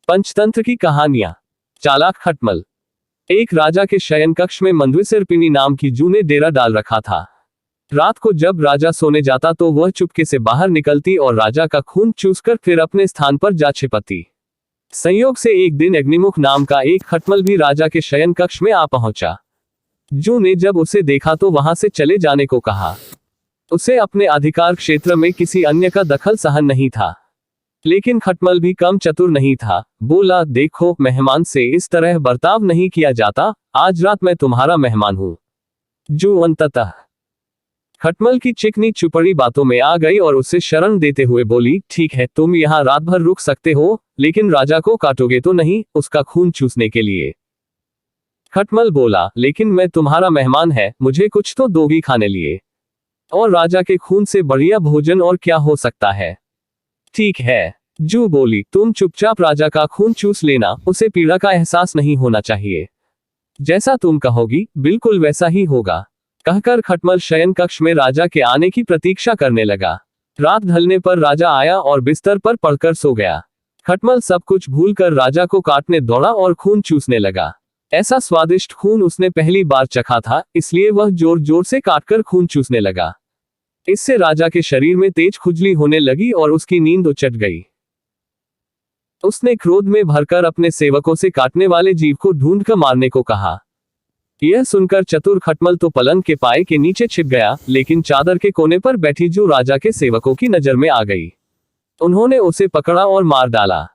पंचतंत्र की कहानियां। चालाक खटमल। एक राजा के शयन कक्ष में मंदविसर्पिणी नाम की जू ने डेरा डाल रखा था। रात को जब राजा सोने जाता तो वह चुपके से बाहर निकलती और राजा का खून चूसकर फिर अपने स्थान पर जा छिपती। संयोग से एक दिन अग्निमुख नाम का एक खटमल भी राजा के शयन कक्ष में आ पहुंचा। जू ने जब उसे देखा तो वहां से चले जाने को कहा। उसे अपने अधिकार क्षेत्र में किसी अन्य का दखल सहन नहीं था। लेकिन खटमल भी कम चतुर नहीं था। बोला, देखो, मेहमान से इस तरह बर्ताव नहीं किया जाता। आज रात मैं तुम्हारा मेहमान हूं। जू अंततः खटमल की चिकनी चुपड़ी बातों में आ गई और उसे शरण देते हुए बोली, ठीक है, तुम यहाँ रात भर रुक सकते हो, लेकिन राजा को काटोगे तो नहीं, उसका खून चूसने के लिए। खटमल बोला, लेकिन मैं तुम्हारा मेहमान है, मुझे कुछ तो दोगी खाने लिए, और राजा के खून से बढ़िया भोजन और क्या हो सकता है। ठीक है, जू बोली, तुम चुपचाप राजा का खून चूस लेना, उसे पीड़ा का एहसास नहीं होना चाहिए। जैसा तुम कहोगी बिल्कुल वैसा ही होगा। कहकर खटमल शयन कक्ष में राजा के आने की प्रतीक्षा करने लगा। रात ढलने पर राजा आया और बिस्तर पर पड़कर सो गया। खटमल सब कुछ भूलकर राजा को काटने दौड़ा और खून चूसने लगा। ऐसा स्वादिष्ट खून उसने पहली बार चखा था, इसलिए वह जोर जोर से काटकर खून चूसने लगा। इससे राजा के शरीर में तेज खुजली होने लगी और उसकी नींद उचट गई। उसने क्रोध में भरकर अपने सेवकों से काटने वाले जीव को ढूंढकर मारने को कहा। यह सुनकर चतुर खटमल तो पलंग के पाए के नीचे छिप गया, लेकिन चादर के कोने पर बैठी जू राजा के सेवकों की नजर में आ गई। उन्होंने उसे पकड़ा और मार डाला।